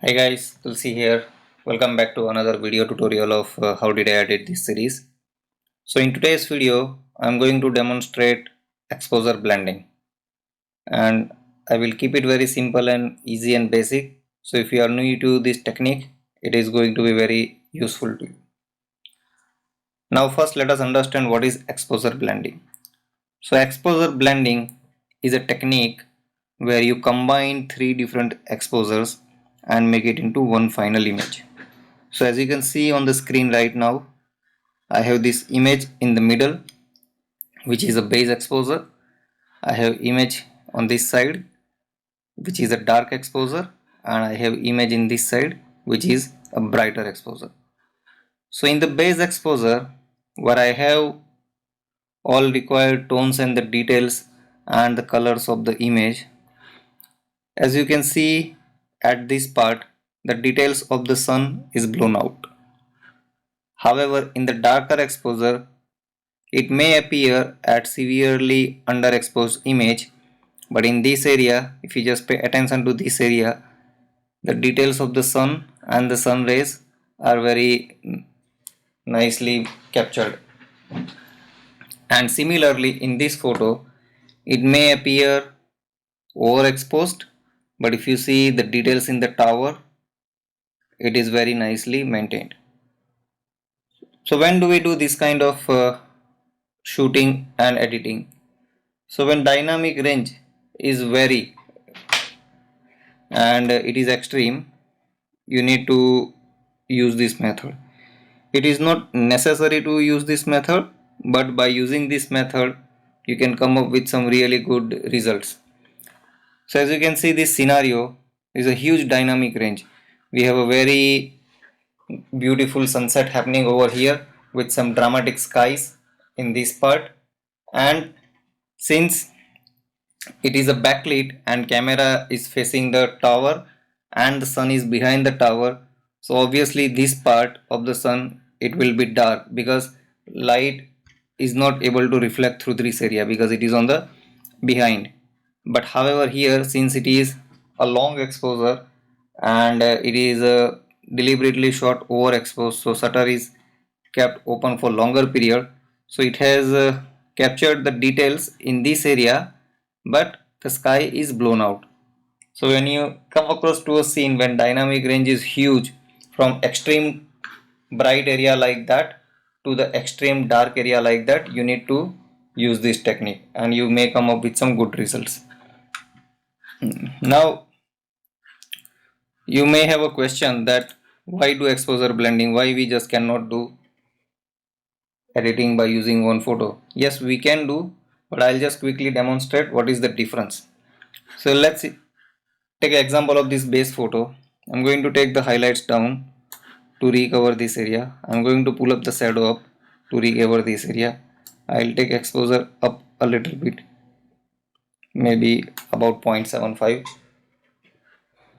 Hi guys, Tulsi here. Welcome back to another video tutorial of how did I edit this series. So in today's video, I'm going to demonstrate exposure blending and I will keep it very simple and easy and basic. So if you are new to this technique, it is going to be very useful to you. Now first let us understand what is exposure blending. So exposure blending is a technique where you combine three different exposures and make it into one final image. So as you can see on the screen right now, I have this image in the middle which is a base exposure. I have image on this side which is a dark exposure, and I have image in this side which is a brighter exposure. So in the base exposure where I have all required tones and the details and the colors of the image, as you can see at this part the details of the sun is blown out. However, in the darker exposure it may appear at severely underexposed image, but in this area, if you just pay attention to this area, the details of the sun and the sun rays are very nicely captured. And similarly, in this photo, it may appear overexposed, but if you see the details in the tower, it is very nicely maintained. So when do we do this kind of shooting and editing? So when dynamic range is very and it is extreme, you need to use this method. It is not necessary to use this method, but by using this method you can come up with some really good results. So as you can see, this scenario is a huge dynamic range. We have a very beautiful sunset happening over here with some dramatic skies in this part, and since it is a backlit and camera is facing the tower and the sun is behind the tower, so obviously this part of the sun it will be dark because light is not able to reflect through this area because it is on the behind. But however here, since it is a long exposure and it is deliberately shot overexposed, so shutter is kept open for longer period, so it has captured the details in this area, but the sky is blown out. So when you come across to a scene when dynamic range is huge, from extreme bright area like that to the extreme dark area like that, you need to use this technique and you may come up with some good results. Now you may have a question that why do exposure blending, why we just cannot do editing by using one photo. Yes, we can do, but I'll just quickly demonstrate what is the difference. So let's take an example of this base photo. I'm going to take the highlights down to recover this area. I'm going to pull up the shadow up to recover this area. I'll take exposure up a little bit, maybe about 0.75.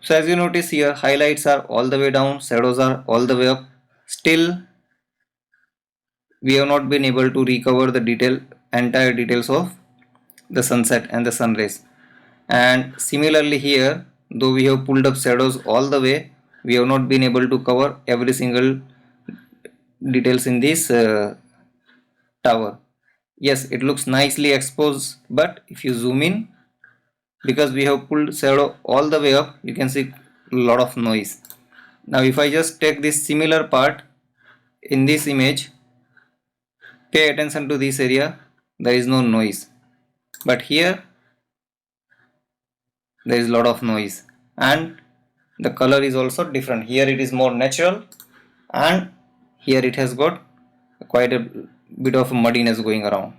So as you notice here, highlights are all the way down, shadows are all the way up. Still we have not been able to recover the entire details of the sunset and the sun rays. And similarly here, though we have pulled up shadows all the way, we have not been able to cover every single details in this tower. Yes, it looks nicely exposed, but if you zoom in, because we have pulled shadow all the way up, you can see a lot of noise. Now if I just take this similar part in this image, pay attention to this area, there is no noise, but here there is a lot of noise and the color is also different. Here it is more natural and here it has got quite a bit of muddiness going around.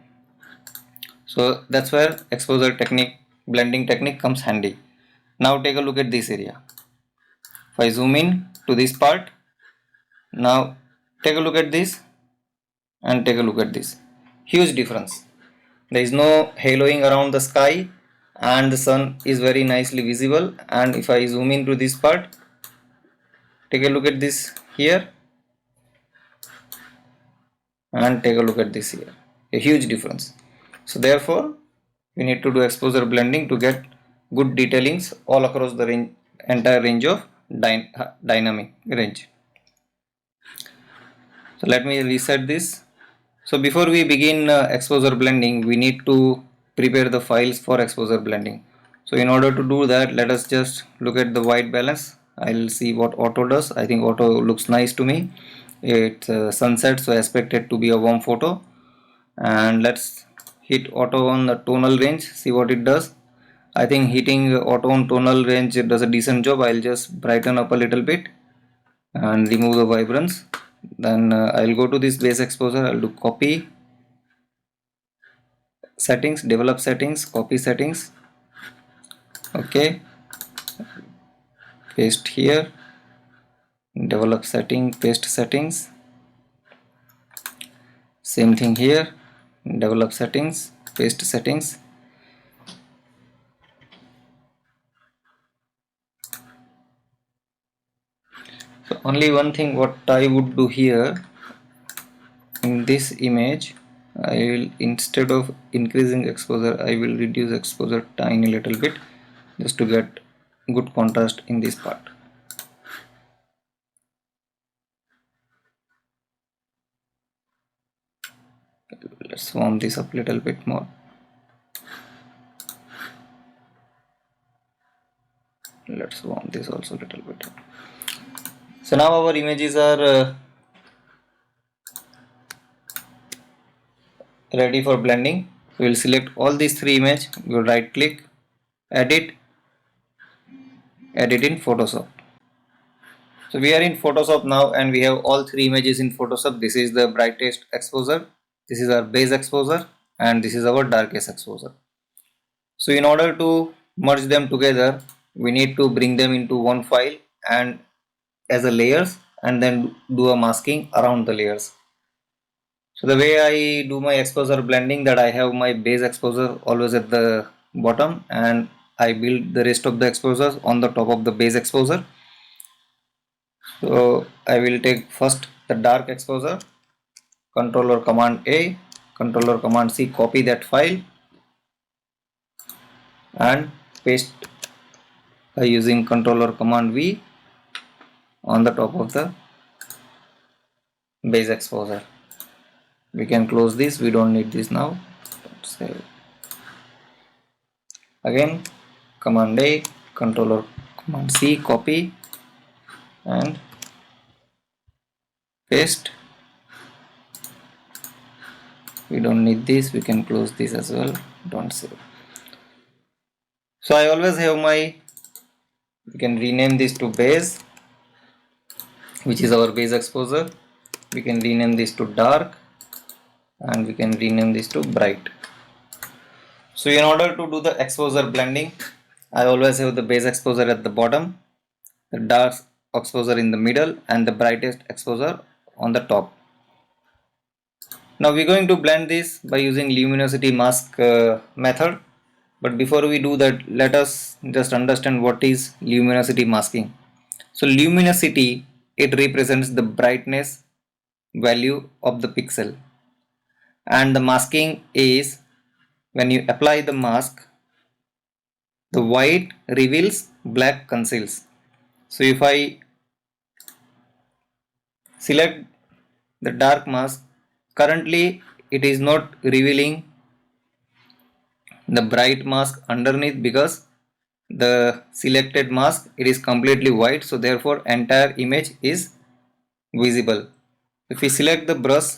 So that's where exposure technique, blending technique comes handy. Now take a look at this area. If I zoom in to this part, now take a look at this and take a look at this. Huge difference. There is no haloing around the sky and the sun is very nicely visible. And if I zoom into this part, take a look at this here and take a look at this here, a huge difference. So therefore we need to do exposure blending to get good detailings all across the entire range of dynamic range. So let me reset this. So before we begin exposure blending, we need to prepare the files for exposure blending. So in order to do that, let us just look at the white balance. I'll see what auto does. I think auto looks nice to me. It's sunset, so I expect it to be a warm photo. And let's hit auto on the tonal range, see what it does. I think hitting auto on tonal range does a decent job. I'll just brighten up a little bit and remove the vibrance. Then I'll go to this base exposure. I'll do copy settings, develop settings, copy settings. Okay, paste here, develop setting, paste settings. Same thing here, develop settings, paste settings. So only one thing what I would do here in this image, I will, instead of increasing exposure, I will reduce exposure tiny little bit just to get good contrast in this part. Let's warm this up a little bit more. Let's warm this also a little bit. So now our images are ready for blending. We will select all these three images, go right click, edit in Photoshop. So we are in Photoshop now and we have all three images in Photoshop. This is the brightest exposure, this is our base exposure, and this is our darkest exposure. So in order to merge them together, we need to bring them into one file and as a layers, and then do a masking around the layers. So the way I do my exposure blending, that I have my base exposure always at the bottom and I build the rest of the exposures on the top of the base exposure. So I will take first the dark exposure, controller command A, controller command C, copy that file and paste by using controller command V on the top of the base exposure. We can close this, we don't need this now. Save. Again command A, controller command C, copy and paste. We don't need this, we can close this as well, don't save. So I always have my, we can rename this to base, which is our base exposure. We can rename this to dark and we can rename this to bright. So in order to do the exposure blending, I always have the base exposure at the bottom, the dark exposure in the middle and the brightest exposure on the top. Now we're going to blend this by using luminosity mask method. But before we do that, let us just understand what is luminosity masking. So luminosity, it represents the brightness value of the pixel, and the masking is when you apply the mask, the white reveals, black conceals. So if I select the dark mask, currently it is not revealing the bright mask underneath because the selected mask, it is completely white, so therefore entire image is visible. If we select the brush,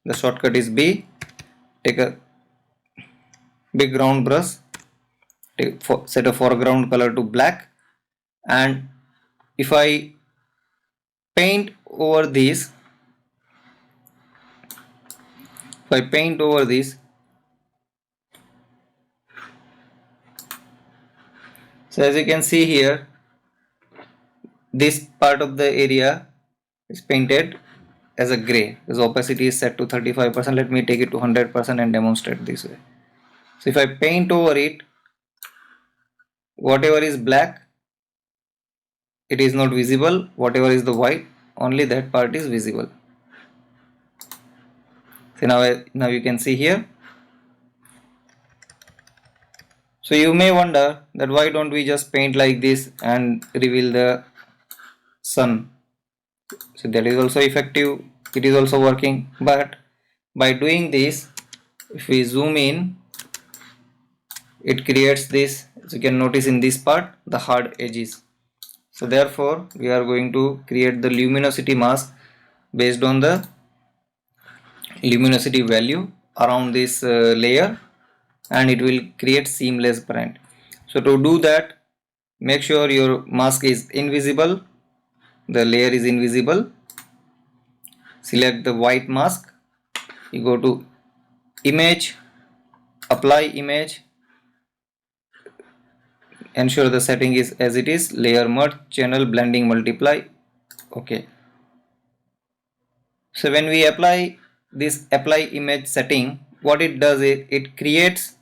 the shortcut is B, take a big round brush, set a foreground color to black, and if I paint over this, so as you can see here, this part of the area is painted as a gray. This opacity is set to 35%. Let me take it to 100% and demonstrate this way. So if I paint over it, whatever is black, it is not visible. Whatever is the white, only that part is visible. So now you can see here. So you may wonder that why don't we just paint like this and reveal the sun. So that is also effective, it is also working. But by doing this, if we zoom in, it creates this, as you can notice in this part, the hard edges. So therefore we are going to create the luminosity mask based on the luminosity value around this layer, and it will create seamless blend. So to do that, make sure your mask is invisible, the layer is invisible. Select the white mask, you go to image, apply image, ensure the setting is as it is, layer merge, channel blending multiply. Okay, so when we apply this apply image setting, what it does is it creates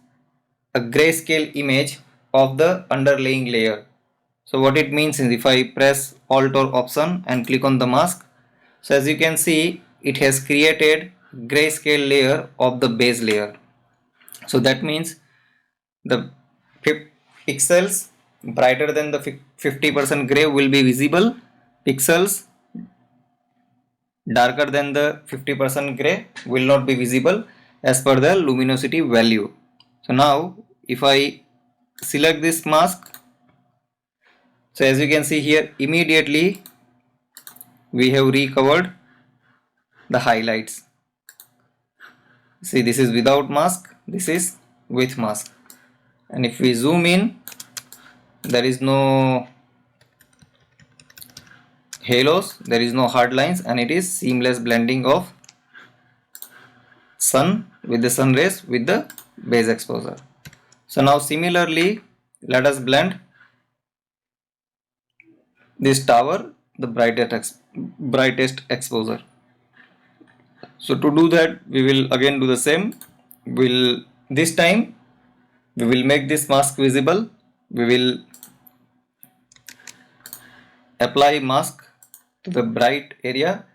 a grayscale image of the underlying layer. So what it means is, if I press Alt or Option and click on the mask, so as you can see, it has created grayscale layer of the base layer. So that means the pixels brighter than the 50% gray will be visible, pixels darker than the 50% gray will not be visible as per the luminosity value. So now if I select this mask, so as you can see here, immediately we have recovered the highlights. See, this is without mask, this is with mask. And if we zoom in, there is no halos, there is no hard lines, and it is seamless blending of sun with the sun rays with the base exposure. So now similarly, let us blend this tower, the brightest exposure. So to do that, we will again do the same. This time we will make this mask visible. We will apply mask to the bright area,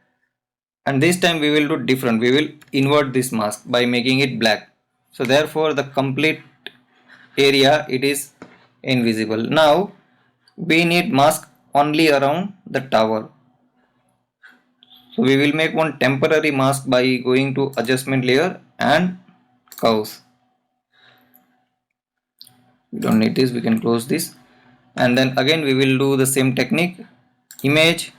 and this time we will do different. We will invert this mask by making it black. So therefore the complete area it is invisible. Now we need mask only around the tower. So we will make one temporary mask by going to adjustment layer and curves. We don't need this, we can close this. And then again we will do the same technique, image,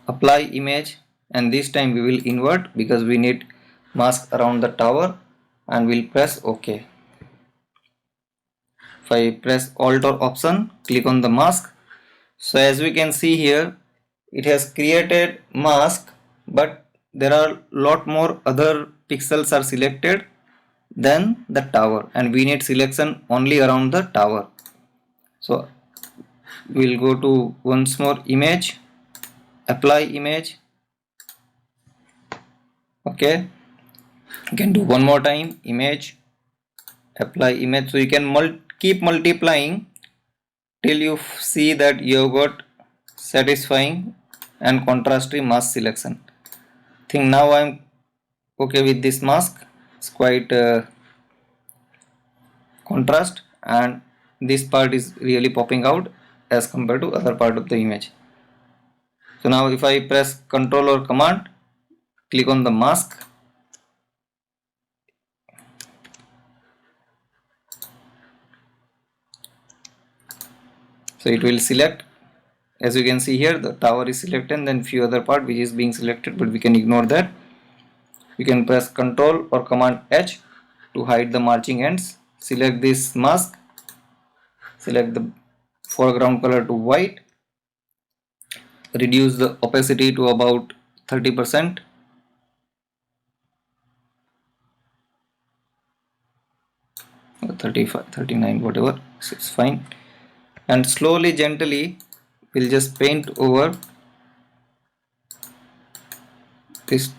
apply image, and this time we will invert because we need mask around the tower, and we'll press OK. If I press Alt or Option, click on the mask, so as we can see here, it has created mask, but there are lot more other pixels are selected than the tower, and we need selection only around the tower. So we'll go to once more image, apply image. Okay, you can do one more time, image, apply image. So you can keep multiplying till you see that you have got satisfying and contrasty mask selection. I think now I'm okay with this mask. It's quite contrast, and this part is really popping out as compared to other part of the image. So now if I press Ctrl or Command, click on the mask, so it will select. As you can see here, the tower is selected and then few other part which is being selected, but we can ignore that. We can press Ctrl or Command H to hide the marching ends. Select this mask, select the foreground color to white, reduce the opacity to about 30%, or 35, 39, whatever, it's fine, and slowly, gently, we'll just paint over this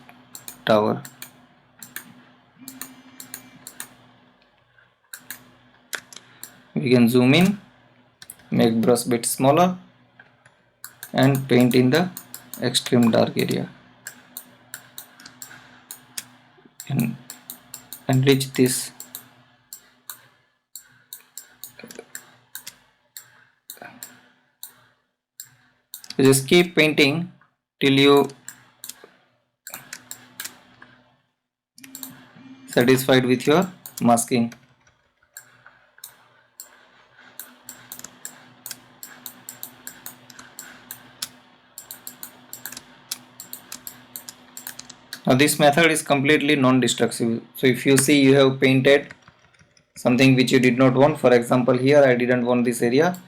tower. We can zoom in, make brush bit smaller, and paint in the extreme dark area, and enrich this. So just keep painting till you satisfied with your masking. Now this method is completely non-destructive. So if you see you have painted something which you did not want, for example here I didn't want this area,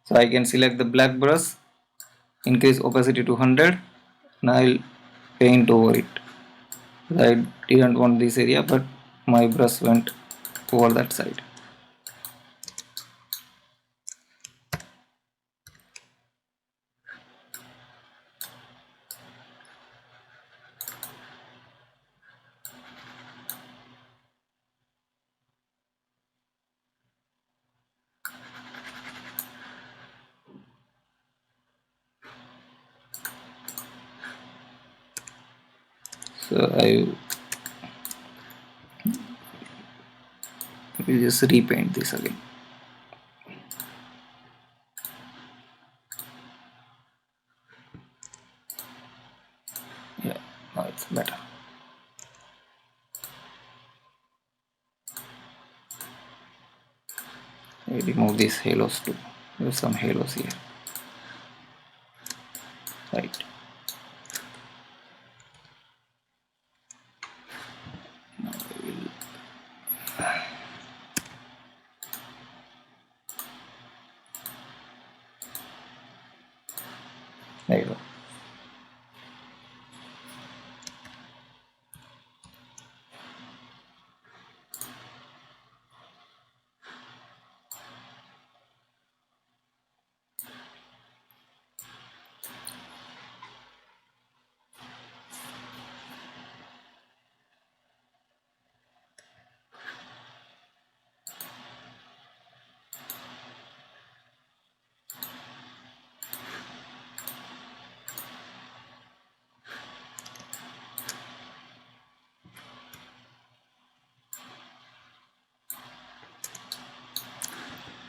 so I can select the black brush, increase opacity to 100, and I'll paint over it. I didn't want this area, but my brush went over that side. So I will just repaint this again. Yeah, now it's better. I remove these halos too. There's some halos here. Right. Now I will. There you go.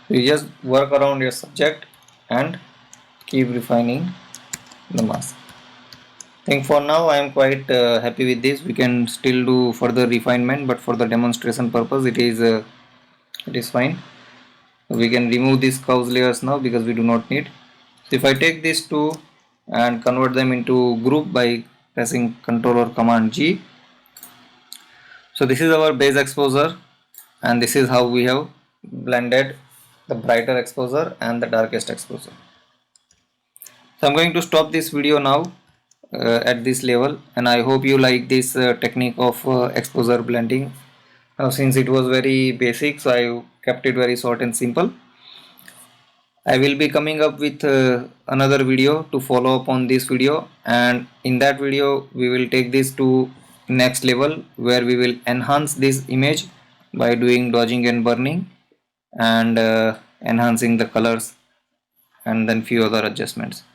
You just work around your subject and keep refining the mask. I think for now I am quite happy with this. We can still do further refinement, but for the demonstration purpose it is fine. We can remove these curves layers now because we do not need. So if I take these two and convert them into group by pressing Ctrl or Command G. So this is our base exposure, and this is how we have blended the brighter exposure and the darkest exposure. So I'm going to stop this video now at this level, and I hope you like this technique of exposure blending. Since it was very basic, so I kept it very short and simple. I will be coming up with another video to follow up on this video, and in that video we will take this to next level where we will enhance this image by doing dodging and burning and enhancing the colors and then few other adjustments.